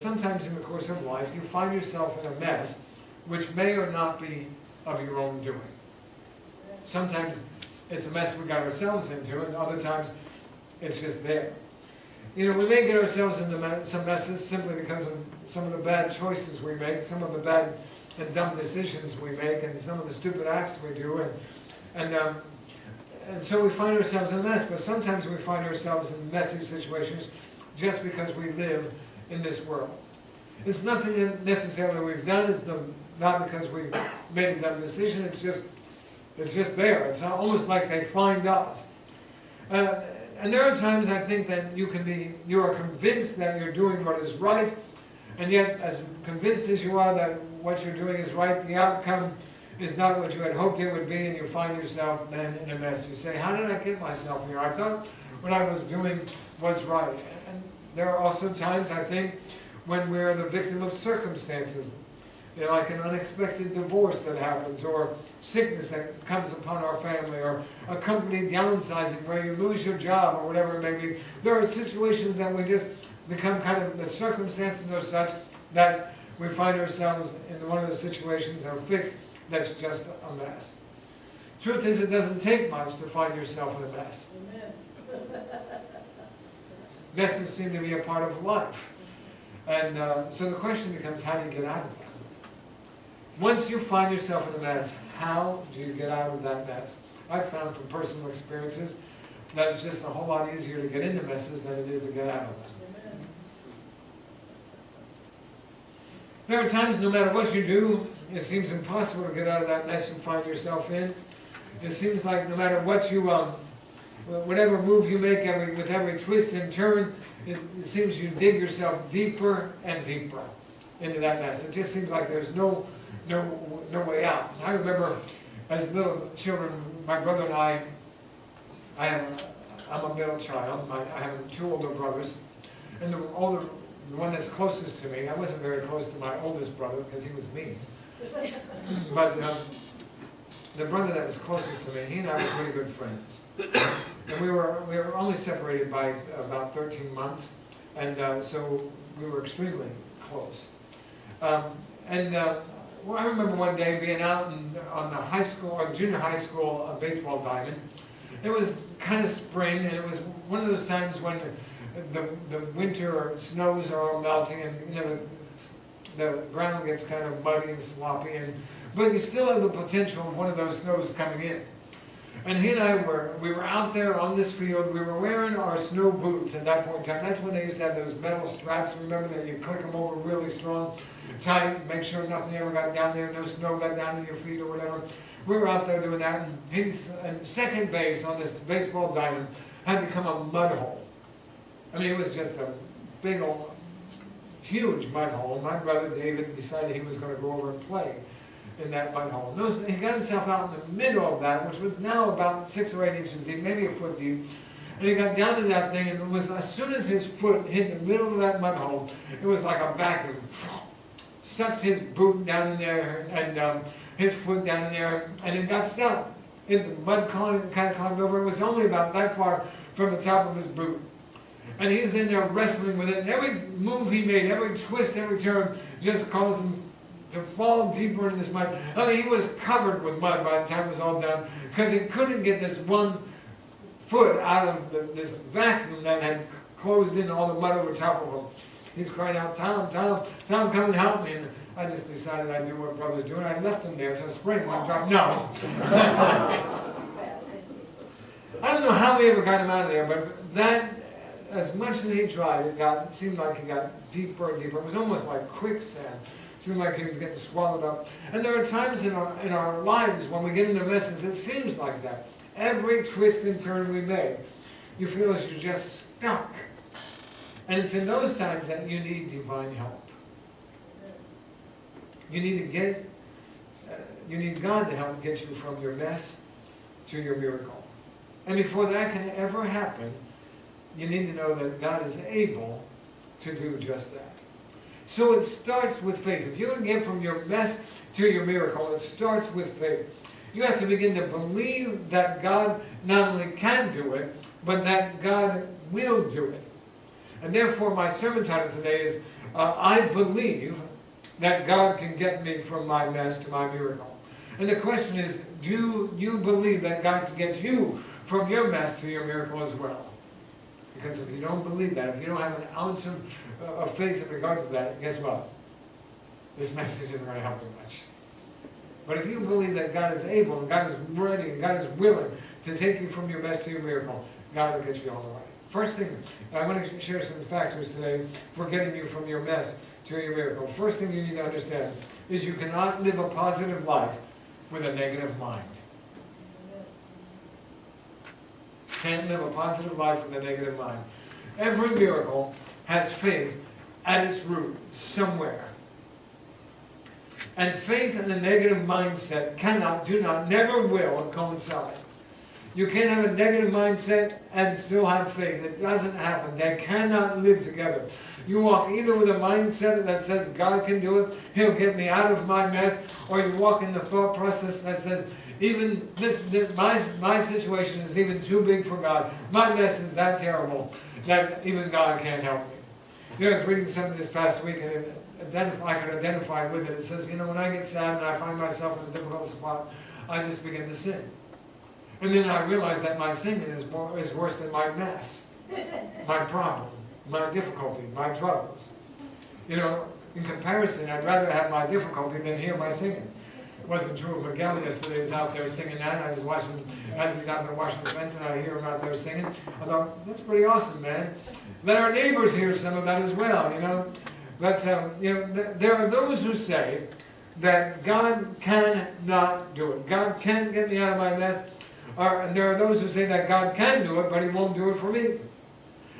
Sometimes in the course of life, you find yourself in a mess which may or not be of your own doing. Sometimes it's a mess we got ourselves into, and other times it's just there. You know, we may get ourselves into some messes simply because of some of the bad choices we make, some of the bad and dumb decisions we make, and some of the stupid acts we do, and so we find ourselves in a mess. But sometimes we find ourselves in messy situations just because we live in this world. It's nothing that necessarily we've done. It's not because we've made a dumb decision. It's just there. It's almost like they find us. And there are times I think that you are convinced that you're doing what is right, and yet as convinced as you are that what you're doing is right, the outcome is not what you had hoped it would be, and you find yourself then in a mess. You say, how did I get myself here? I thought what I was doing was right. And there are also times, I think, when we're the victim of circumstances, you know, like an unexpected divorce that happens, or sickness that comes upon our family, or a company downsizing where you lose your job, or whatever it may be. There are situations that we just become kind of, the circumstances are such that we find ourselves in one of the situations or fix that's just a mess. Truth is, it doesn't take much to find yourself in a mess. Amen. Messes seem to be a part of life. And so the question becomes, how do you get out of that? Once you find yourself in a mess, how do you get out of that mess? I've found from personal experiences that it's just a whole lot easier to get into messes than it is to get out of them. Amen. There are times, no matter what you do, it seems impossible to get out of that mess you find yourself in. It seems like no matter what you whatever move you make, with every twist and turn, it seems you dig yourself deeper and deeper into that mess. It just seems like there's no way out. I remember as little children, my brother and I'm a middle child. I have two older brothers, and the one that's closest to me, I wasn't very close to my oldest brother because he was mean. But the brother that was closest to me, he and I were really good friends. And we were only separated by about 13 months, and so we were extremely close. Well, I remember one day being out on the high school or junior high school baseball diamond. It was kind of spring, and it was one of those times when the winter snows are all melting, and you know the ground gets kind of muddy and sloppy, but you still have the potential of one of those snows coming in. And he and I we were out there on this field. We were wearing our snow boots at that point in time. That's when they used to have those metal straps. Remember that you click them over really strong, tight, make sure nothing ever got down there, no snow got down to your feet or whatever. We were out there doing that, and second base on this baseball diamond had become a mud hole. I mean, it was just a big old, huge mud hole. My brother David decided he was going to go over and play in that mud hole. He got himself out in the middle of that, which was now about 6 or 8 inches deep, maybe a foot deep. And he got down to that thing, and it was as soon as his foot hit the middle of that mud hole, it was like a vacuum. Sucked his boot down in there, and his foot down in there, and it got stuck. The mud kind of climbed over. It was only about that far from the top of his boot. And he's in there wrestling with it, and every move he made, every twist, every turn, just caused him to fall deeper into this mud. I mean, he was covered with mud by the time it was all done, because he couldn't get this one foot out of this vacuum that had closed in all the mud over top of him. He's crying out, Tom, come and help me. And I just decided I'd do what brothers do, and I left him there till spring when I dropped. No. I don't know how we ever got him out of there, but that, as much as he tried, it seemed like he got deeper and deeper. It was almost like quicksand. It seemed like he was getting swallowed up. And there are times in our lives when we get into messes, it seems like that. Every twist and turn we make, you feel as you're just stuck. And it's in those times that you need divine help. You need God to help get you from your mess to your miracle. And before that can ever happen, you need to know that God is able to do just that. So it starts with faith. If you want to get from your mess to your miracle, it starts with faith. You have to begin to believe that God not only can do it, but that God will do it. And therefore, my sermon title today is I believe that God can get me from my mess to my miracle. And the question is, do you believe that God can get you from your mess to your miracle as well? Because if you don't believe that, if you don't have an ounce of faith in regards to that, guess what? This message isn't going to help you much. But if you believe that God is able, and God is ready, and God is willing to take you from your mess to your miracle, God will get you on the way. First thing, I'm going to share some factors today for getting you from your mess to your miracle. First thing you need to understand is you cannot live a positive life with a negative mind. Can't live a positive life with a negative mind. Every miracle has faith at its root somewhere. And faith and a negative mindset cannot, do not, never will coincide. You can't have a negative mindset and still have faith. It doesn't happen. They cannot live together. You walk either with a mindset that says God can do it, He'll get me out of my mess, or you walk in the thought process that says even my situation is even too big for God. My mess is that terrible that even God can't help me. You know, I was reading something this past week and I could identify with it. It says, when I get sad and I find myself in a difficult spot, I just begin to sin. And then I realize that my sin is worse than my mess, my problem, my difficulty, my troubles. In comparison, I'd rather have my difficulty than hear my singing. It wasn't true of Miguel yesterday. He was out there singing that. And I was watching, as he's out there washing the fence, and I hear him out there singing. I thought, that's pretty awesome, man. Let our neighbors hear some of that as well, But, there are those who say that God cannot do it. God can't get me out of my mess. And there are those who say that God can do it, but He won't do it for me.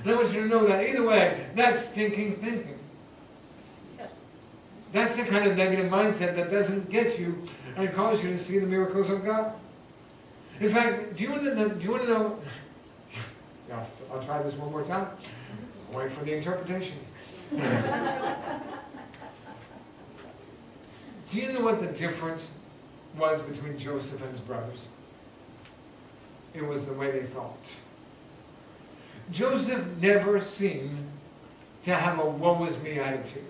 And I want you to know that either way, that's stinking thinking. That's the kind of negative mindset that doesn't get you and cause you to see the miracles of God. In fact, do you want to know? Yeah, I'll try this one more time. I'll wait for the interpretation. Do you know what the difference was between Joseph and his brothers? It was the way they thought. Joseph never seemed to have a woe is me attitude.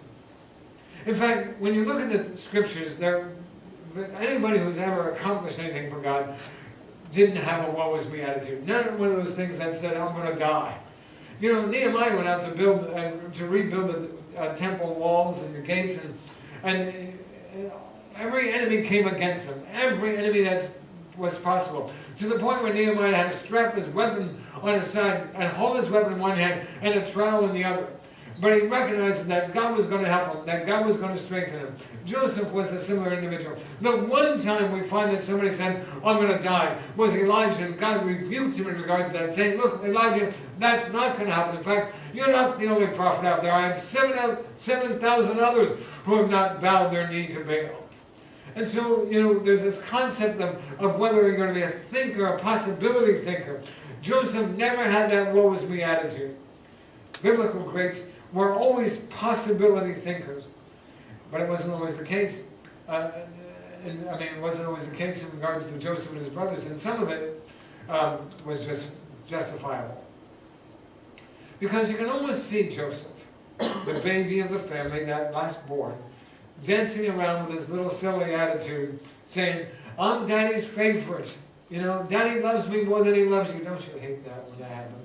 In fact, when you look at the scriptures, anybody who's ever accomplished anything for God didn't have a woe is me attitude. Not one of those things that said, I'm going to die. Nehemiah went out to rebuild the temple walls and the gates, and every enemy came against him. Every enemy that was possible. To the point where Nehemiah had to strap his weapon on his side and hold his weapon in one hand and a trowel in the other. But he recognized that God was going to help him, that God was going to strengthen him. Joseph was a similar individual. The one time we find that somebody said, I'm going to die, was Elijah, and God rebuked him in regards to that, saying, look, Elijah, that's not going to happen. In fact, you're not the only prophet out there. I have 7,000 others who have not bowed their knee to Baal. And so, there's this concept of whether you're going to be a thinker, a possibility thinker. Joseph never had that woe is me attitude. Biblical greats were always possibility thinkers. But it wasn't always the case. It wasn't always the case in regards to Joseph and his brothers. And some of it was just justifiable. Because you can almost see Joseph, the baby of the family, that last born, dancing around with his little silly attitude, saying, I'm Daddy's favorite. Daddy loves me more than he loves you. Don't you hate that when that happens?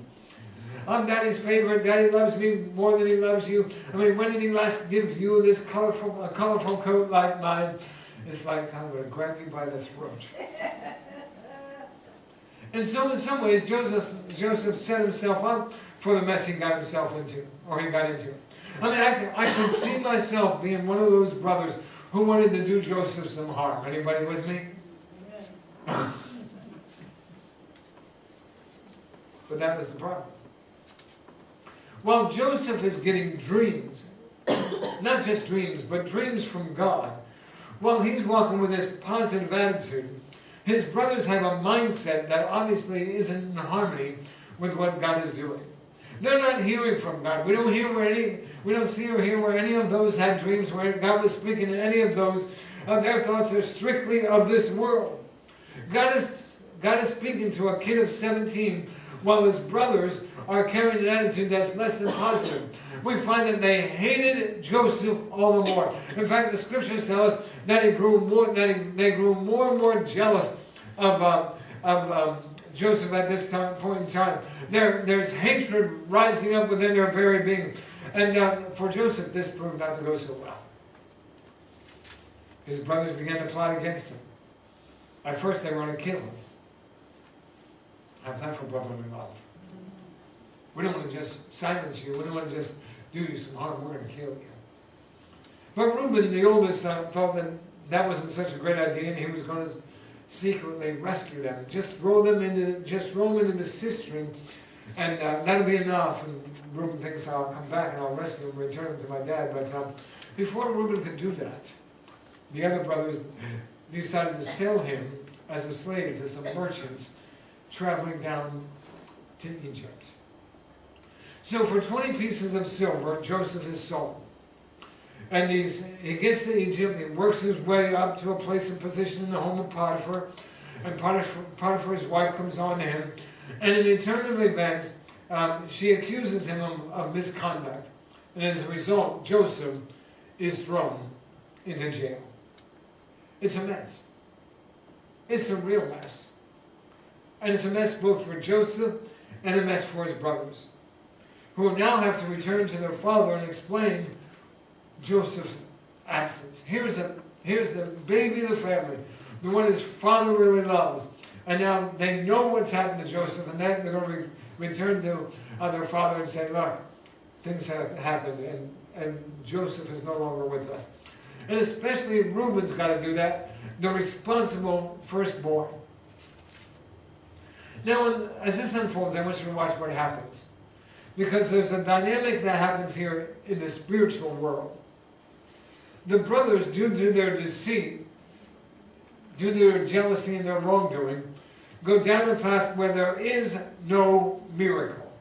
I'm Daddy's favorite. Daddy loves me more than he loves you. When did he last give you this colorful coat like mine? It's like I'm going to grab you by the throat. And so in some ways, Joseph set himself up for the mess he got himself into, or he got into. I can see myself being one of those brothers who wanted to do Joseph some harm. Anybody with me? But that was the problem. While Joseph is getting dreams, not just dreams, but dreams from God, while he's walking with this positive attitude, his brothers have a mindset that obviously isn't in harmony with what God is doing. They're not hearing from God. We don't see or hear where any of those had dreams, where God was speaking to any of those. Their thoughts are strictly of this world. God is speaking to a kid of 17 while his brothers are carrying an attitude that's less than positive. We find that they hated Joseph all the more. In fact, the scriptures tell us that they grew more and more jealous of Joseph at this point in time. There's hatred rising up within their very being. And for Joseph, this proved not to go so well. His brothers began to plot against him. At first, they were going to kill him. How's that for brotherly love? We don't want to just silence you. We don't want to just do you some harm. We're going to kill you. But Reuben, the oldest, thought that that wasn't such a great idea, and he was going to secretly rescue them. Just throw them into the cistern, and that'll be enough. And Reuben thinks, I'll come back and I'll rescue him, return him to my dad. But before Reuben could do that, the other brothers decided to sell him as a slave to some merchants traveling down to Egypt. So for 20 pieces of silver, Joseph is sold. And he gets to Egypt, he works his way up to a place and position in the home of Potiphar. And Potiphar's wife comes on to him. And in the turn of events, she accuses him of misconduct. And as a result, Joseph is thrown into jail. It's a mess. It's a real mess. And it's a mess both for Joseph and a mess for his brothers, who now have to return to their father and explain Joseph's absence. Here's the baby of the family, the one his father really loves. And now they know what's happened to Joseph, and then they're going to return to their father and say, look, things have happened, and Joseph is no longer with us. And especially Reuben's got to do that, the responsible firstborn. Now, as this unfolds, I want you to watch what happens. Because there's a dynamic that happens here in the spiritual world. The brothers, due to their deceit, due to their jealousy and their wrongdoing, go down a path where there is no miracle.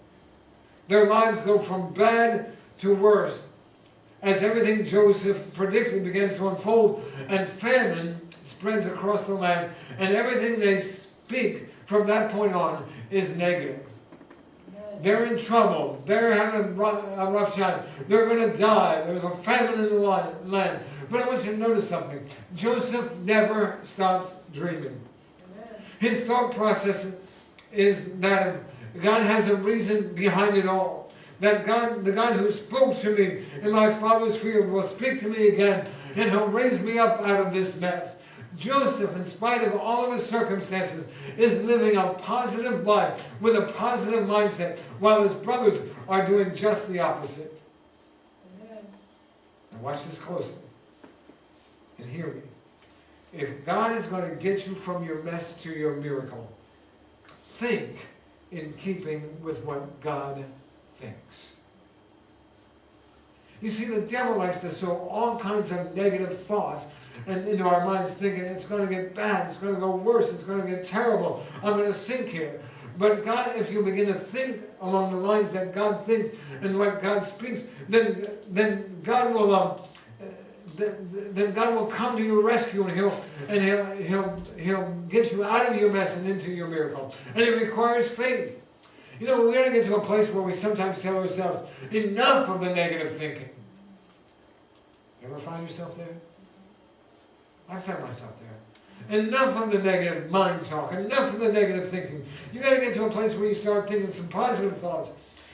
Their lives go from bad to worse as everything Joseph predicted begins to unfold, and famine spreads across the land, and everything they speak from that point on is negative. They're in trouble. They're having a rough time. They're going to die. There's a famine in the land. But I want you to notice something. Joseph never stops dreaming. His thought process is that God has a reason behind it all. That God, the God who spoke to me in my father's field, will speak to me again, and he'll raise me up out of this mess. Joseph, in spite of all of his circumstances, is living a positive life with a positive mindset, while his brothers are doing just the opposite. Amen. Now watch this closely and hear me. If God is going to get you from your mess to your miracle, think in keeping with what God thinks. You see, the devil likes to sow all kinds of negative thoughts and into our minds, thinking it's going to get bad, it's going to go worse, it's going to get terrible, I'm going to sink here. But God, if you begin to think along the lines that God thinks and what God speaks, then God will come to your rescue, and he'll get you out of your mess and into your miracle. And it requires faith. You know, we're going to get to a place where we sometimes tell ourselves, enough of the negative thinking. You ever find yourself there? I found myself there. Enough of the negative mind talk, enough of the negative thinking. You got to get to a place where you start thinking some positive thoughts.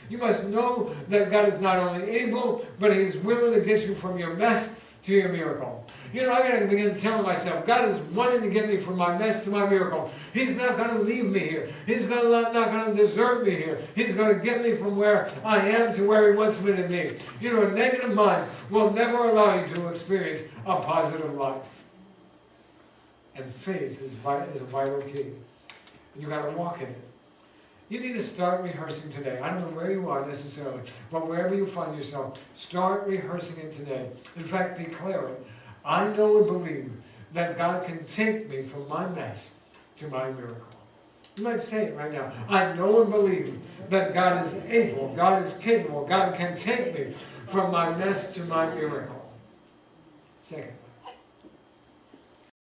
You must know that God is not only able, but He is willing to get you from your mess to your miracle. You know, I got to begin telling myself, God is wanting to get me from my mess to my miracle. He's not going to leave me here. He's not going to desert me here. He's going to get me from where I am to where He wants me to be. You know, a negative mind will never allow you to experience a positive life. And faith is a vital key. You got to walk in it. You need to start rehearsing today. I don't know where you are necessarily, but wherever you find yourself, start rehearsing it today. In fact, declare it. I know and believe that God can take me from my mess to my miracle. You might say it right now. I know and believe that God is able, God is capable, God can take me from my mess to my miracle. Second,